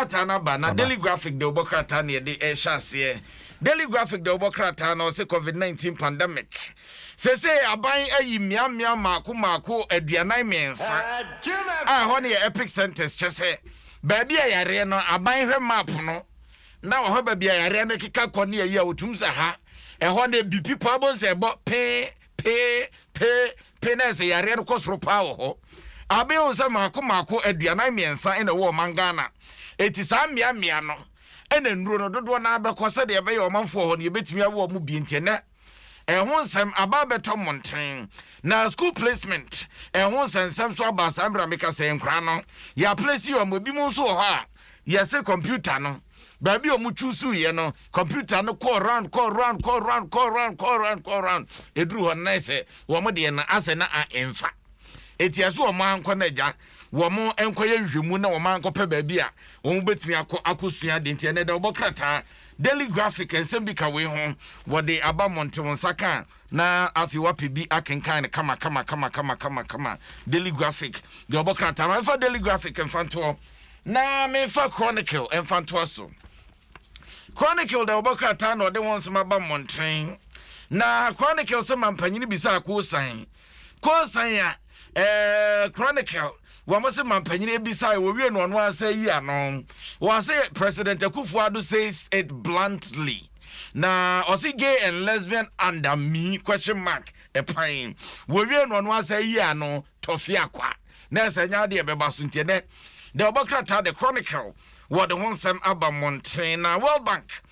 krata na ba na Daily Graphic de obo krata na de hyase Daily Graphic de obo krata na say COVID-19 pandemic say aban ayi miamia mako aduanan mensa ho ne epic sentence chese baabi ayare no aban hwe map no na ho baabi ayare no keka kone ayi a otum za ha ho ne BP pabo se bo pe na se yare no kosro pa ho abe o se mako aduanan mensa ene wo mangana eti sa mia no ene nduro no dodo na abekose de ebe ye omanfo ho ne betimi awo mu bi ntene ehun sem ababeto monten na school placement ehun sem so abasa ambra meka se nkra no ya place yo mo bi mu so ho a ya se computer no ba bi o mu chusu ye no computer no call round edru ho na se wo mo de na ase na a emfa etiaso o man ko na ja wo mo enkoye hwemu na wo man ko pe ba bi a wo betimi akosua de ntene de obokrata Daily Graphic nsem bi ka we ho wo de aba monte won saka na afi wapi bi akenkan kama Daily Graphic de obokrata ma fa Daily Graphic enfanto na me fa Chronicle enfanto so Chronicle de obokrata na de won sem aba monte na Chronicle se mampanyini bisa ko san ya Chronicle Wamase mampanyine ebisa wo wie no asa yi anon wa say President Akufo-Addo says it bluntly na osi gay and lesbian under me ? Epain wo wie no asa yi anon tofi akwa na senya de beba so ntene the obokrata the Chronicle what the one sem abamonten na World Bank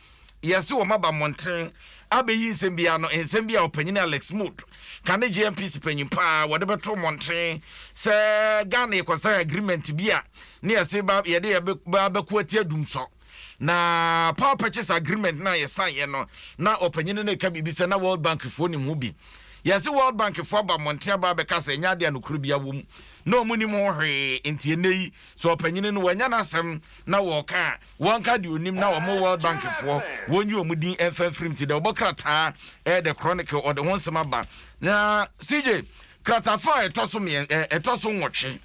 yes wo mabamonten abeyi nsembia no nsembia opanyine Alex Mood kan GMP panyin pa wode beto monten se Ghana ekosa agreement bia ne yese ba ye de ba kwati adumso na power purchase agreement na yesan ye no na opanyine ne ka bibisa na World Bank fo ni mu bi yese World Bank fo ba monten ba be ka se nya de anokuru bia wom no muni mo hwe entie nei so opanyine no wanya nasem na wo ka wonka de onim na wo World Bank fo wonyi omudin enfafrim ti de obokrata the Chronicle or the one semaba na CJ kratafa etoso nwotwe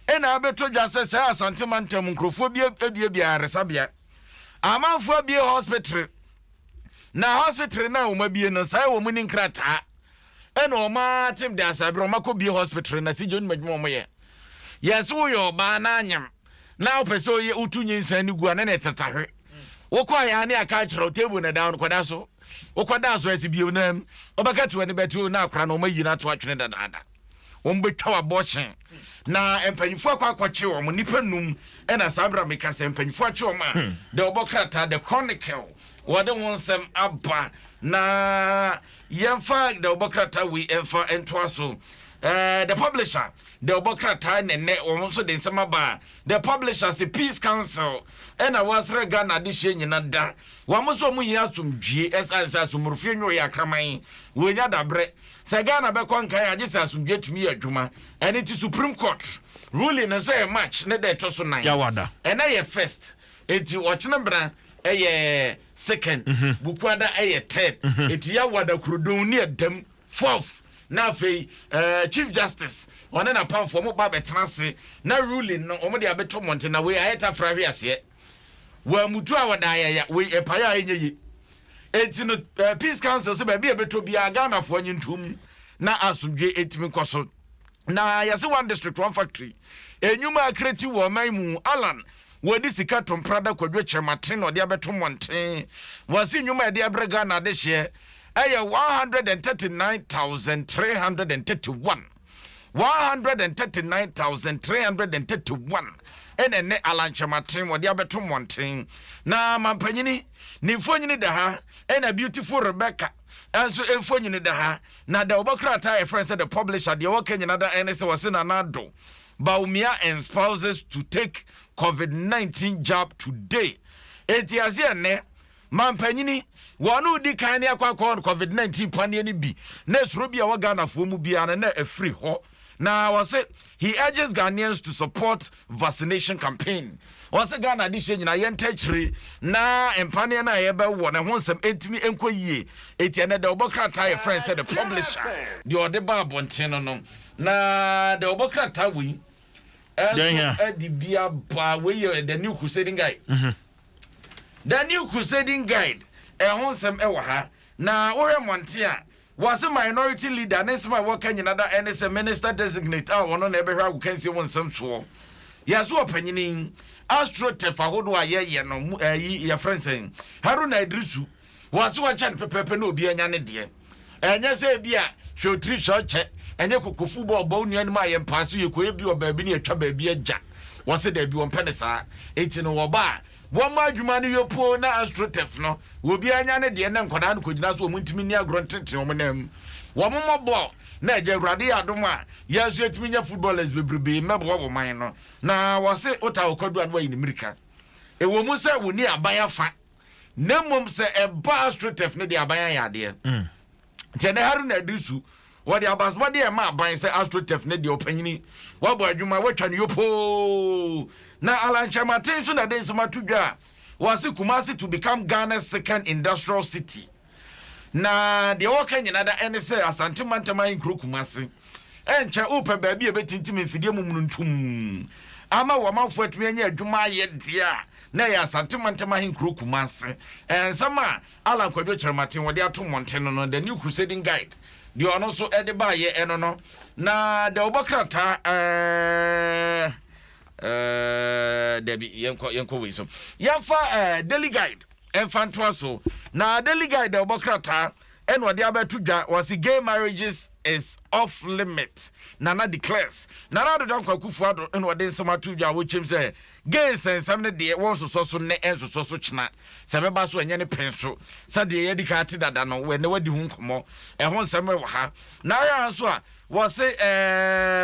ena abeto dwase se asantemantam nkrofo bia resabia amanfo bia hospital na o mabie no sai wo muni krata ena o ma tim de asabre o makọ bia hospital na CJ onmadwuma mo ye yes wo yo ba na anyam na opeso ye utunyi nsani gu ana na tetahwe wo kwa ya ne aka chiro table na down kwada so okwada so esi bio nam obaka to ne betu na akra na o mayi na to atwene dada o mbetawa boshen na empanyifo akwache o mo nipa num ena sabra meka se empanyifo ache o ma the obokrata the Chronicle wode won sem aba na yemfa the obokrata we emfa entwaso the publisher the obokrata nene o so de nsema ba the publisher the Peace Council ena wasre Ghana de hye nyina da wa mo so mu hia asomdwie esansa asomrufie nwo ya kraman wo nya dabre se Ghana be konkan agisa asomdwie tumi adwuma ene ti Supreme Court ruling na say match ne de to so nan ya wada ena ye first enti ochene bra second bukwada third enti ya wada krodon ni edam fourth na fe Chief Justice one na pam for mo ba betenase na ruling no omo de abeto monte na we ayeta frahwe ase wa mutu a wada ya we epaya enye enti no Peace Council so ba bia beto bia Ghana fo nyintum na asomdwe etimi koso na yase one district one factory enyuma akreti wo maimu Alan wodi sika tomprada kwadwe chematen no de abeto monte wasi nyuma de abrega na de hye 139,331 139,331 ene alanchamaten wodi abeto monten na mampanyini ni mfonyini da ha ena beautiful Rebecca also mfonyini da ha na da obokrata e friends the publisher de wokanyina da ene se wase na nado Baumia and spouses to take COVID-19 jab today etiazie ne mampanyini wanu di kan ya kwa COVID-19 pane ni bi na esro bia wa Ghana fo mu bia na afri ho na wase he urges Ghanaians to support vaccination campaign wase Ghana di shenyina yentachiri na empane na ye be wo na ho nsem entimi enkoyie etia na the obokrata your friend said the publisher the odeba bonten no na the obokrata we Eddie Bia Bawe, the new crusading guide. The new crusading guide, Nsem Ewaha. Now, Ore Montia was a minority leader, and Nesma working in another NSA minister designate. I want to never have can see one some swore. Yes, opinion. Astro Tefahodwa ye no your friend saying Haruna Idrisu was watching Pepe no be an idea. And yes, Bia, show 3 short check, and you could football bone and my and pass you could be a baby a trouble be a jack. Was it debut on Penisa? 18 or bar. One more money your poor na Astro Tefno will be an idea and Kodan could not so multimedia grunted on my name. One more ball. Naja Radia Doma, yes, yet me footballers will be member mine. Now was it Ottawa Codwan way in America. A woman said we need a buyer fat. No mum say a bar straight definitely a buyer idea. Teneharuna Dusu, what the Abbas body a map buying say Astro definitely opinion. What about you, my watch and you po? Now Alan Chamatin soon a day some tuga was it Kumasi to become Ghana's second industrial city. Na the working in other NSA Asante Mantama in Krukumasi. And cha open baby a bit intimate fidium. Ama wama fwet me anya adwuma ye dia. Na ya Asante Mantama in Krukumasi. And sama Alan Kwadwo Chermatin wo de ato Monteno no the new crusading guide. The ono so edeba ye eno no. Na the obokrata Debbie yanko we so. Yanfa daily guide. Enfantoaso na daily guide the obokrata and what the abetuja was gay marriages is off limit. Nana declares Nana don't kwakufu and what then some tuja which him say gay and some day was so ne enso so chna sebeba so enye ne penso said the educated that no when they di hunkomo e hon seme wa ha na ya so a was say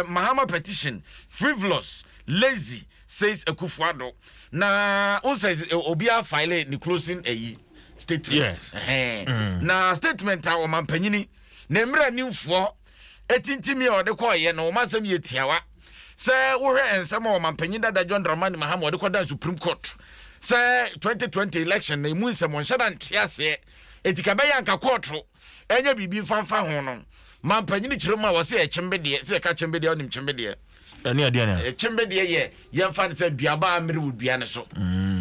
Mahama petition frivolous lazy says Akufuado. Na says Obia file ni closing a statement. Yes. Na statement a man panyini na mra nimfo etintimi o de koye na o masam ye tiawa. Say wo hwe ensem o man panyin da John Dramani Mahama o de koda Supreme Court. Say 2020 election na imu nsem on shada ntiase etikabe yanka court enye bibi fanfa ho no. Man panyini kirema wo se e chembe de se ka chembe de onim chembe de ani ade na chembe de ye yemfa se duaba amere wo duane so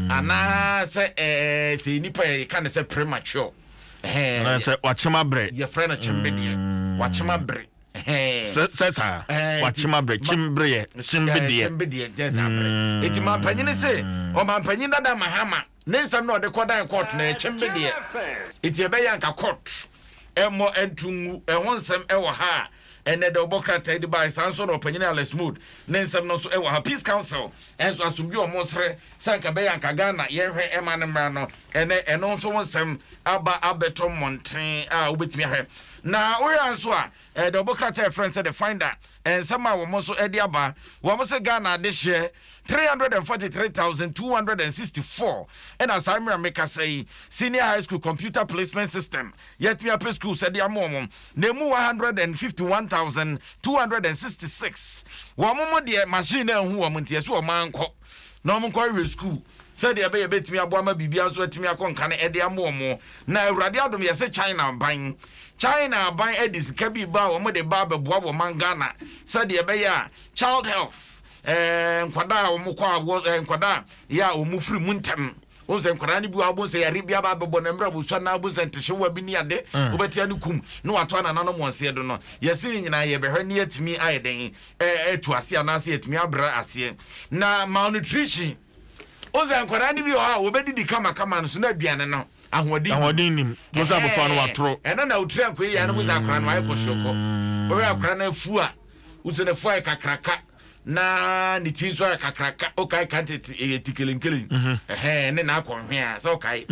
ana se nipa kan se premature na se wachema bre ye friend chembe de wachema bre sa wachema bre chimbre chembe de just bre eti man panyini se o man panyini da Mahama nensam na o de kodan court na chembe de eti ebe yanka court emo entungu ehonsem ewo ha ene de obokrata de by sanso no opinion Alex Mood nensem no so ewo ha Peace Council enso asumbi omosre sanka be yanka Ghana yenhwe ema ne mra no eno so wonsem aba abeto monten a obetimi ha na oyanso a the obokrata friend said the finder and sama wo so edi aba wo so Ghana de share 343,264 and as I make say senior high school computer placement system yet me up school said ya mom nemu 151,266 wo momo de machine hu wo montie so manko na mo kwa school said ya be betimi aboama bibia so atimi akonka na ede amomo na awurade adom yese China ban edis kabi ba wo mo de ba beboa wo mangana said ya be ya child health nkwada omukwa nkwada ya omufri muntem onse nkwada ni biwa bonse ya ribia ba bebo na mbra buswa na bonse ntehwe bi ni ade obetia ni kum no wato na nanom wonse do no yesi nyina ye behwe ni atimi ayeden etu ase anase atimi abra ase na malnutrition onse nkwada ni biwa obedidi kama no so na aduane no ahoden nim bonse abofo no watro ena na utri ankwe ya no bonse akra no ayi koshoko owe akra na afu a usene fu ayi kakraka na ni tinso akakraka okay kanti tikelenkelen ne na akonhwe so okay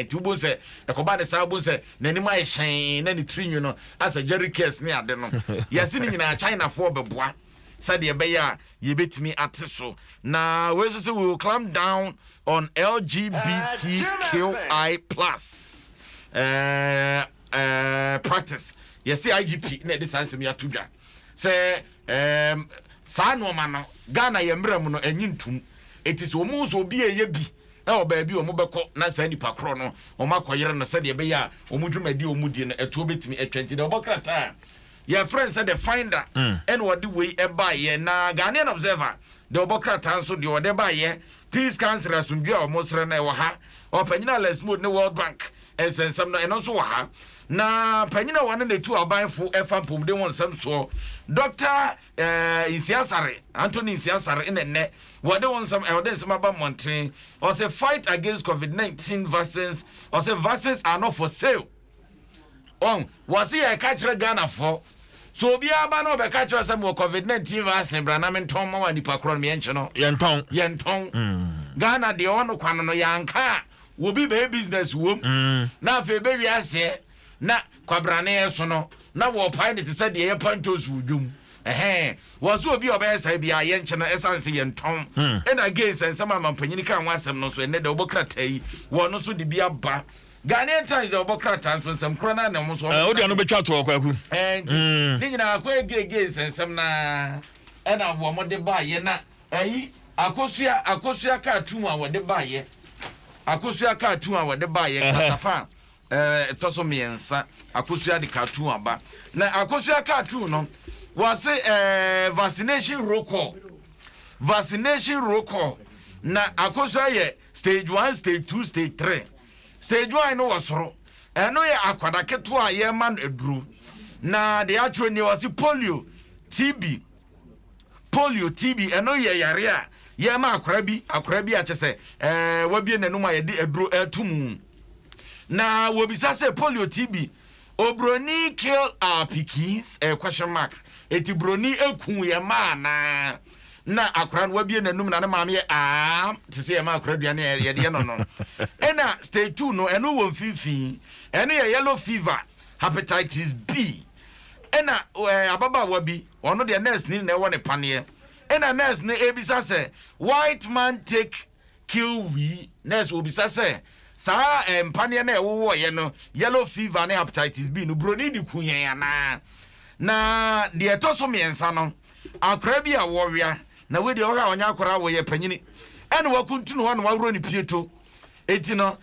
ti ubo se ekoba ne sa ubo se na ni mai hyen na ni trinyo no asa jerry case ne ade no yesi ni nyina China for beboa said ye beya ye betimi ateso na we say we will clamp down on LGBTQI+ practice yes IGP na this answer me atudwa say sa no ma Ghana ye mram no anyintum etis omu so bi eye bi e oba bi omu beko na sa nipa kro no omu akoyere no said ye be ya omu dwumadi omu die no eto betimi etwenti de obokrata your friend said the finder and what the way e buy ye na Ghanaian Observer de obokrata so de ode ba ye peace council asundwe o mosre na e wo ha opanyina les mode ne World Bank ensensam no eno so wo ha na panyina wane ne tu abanfo efa pomde won sam so Dr. Insiasare Anthony Insiasare inenne wode won sam e wode nsam aba monten or say fight against COVID-19 vaccines or say vaccines are not for sale on was here catch Ghana for so obi aba no be catch some COVID-19 vaccine bra na menton ma wani pakro me enche no yenton Ghana de ono kwano no yanka wo bi be business wom na fe be wi ase na kwabrane so no na wo pai ne te se de ye pantos wudum was obi obesa bia yenche no essence yenton and again sense some mampanyini kan wasem no so ene de obokrata yi wo no so de bia ba Ghanaian Times the obokrata so some krona na mo so o de no betwa to kwaku ni nyina akwa again sense na e na wo mo de ba ye na akosua cartoon a wo de ba ye akosua cartoon a wo de ba ye katafa toso miensa akosua de cartoon aba na akosua cartoon no was vaccination roll call na akosua ye stage 1 stage 2 stage 3 stage 1 no wasoro eno ye akwada keto a ye man eduru na de atro ni was polio TB eno ye yare a ye ma akwara bi a chese wabie nanum a ye de eduru etum na wobisa se polio TB obroni kill our pikins question mark eti broni eku ye ma na akwara no wabie nanum na maame ye te se ye ma akwara duane ye de no ena stage 2 no eno won fifi eno ye yellow fever hepatitis B ena ababa wabi ono de nurse ni na wone pane ena nurse ni ebisa se white man take kill we nurse obisa se sa empane na ewo ye no yellow fever na hepatitis B no broni di kunyen ya na de etoso miensa no akra bi a wowia na we de ora onya akra wo ye panyini ena wakuntunu ho na wawro ni pieto eti no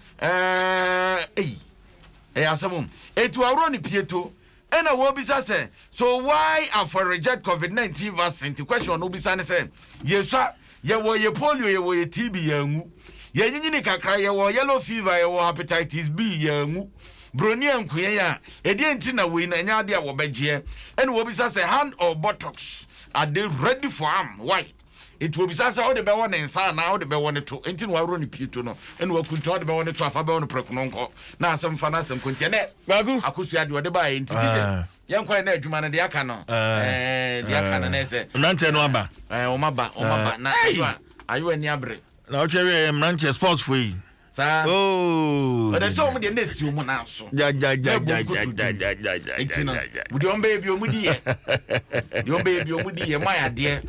asamum eti wawro ni pieto ena wo bisa say so why for reject COVID-19 vaccine the question no bisa ne say yesa ye wo ye polio ye wo ye TB yangu ye nyinyini kakra ye wo yellow fever ye wo hepatitis B yangu broni ankuye ya edi enti na we na nya de a wo begye ena wo bisa say hand or buttocks are they ready for am why it will be say all the be one nsa na all the be one to enti no wawro ni pieto no ena wakuntu all the be one to afa be one prekono nko na asem fa na asem kontie ne bagu akosua de ode ba enti sije yankwa na adwuma no de aka no de aka no na se mrante no aba o maba na ayo ani abre na o chere mrante sports for yi sa ode so mo de na si mo na so ja enti no we don baby o mu di ye de on baby o mu di ye my ade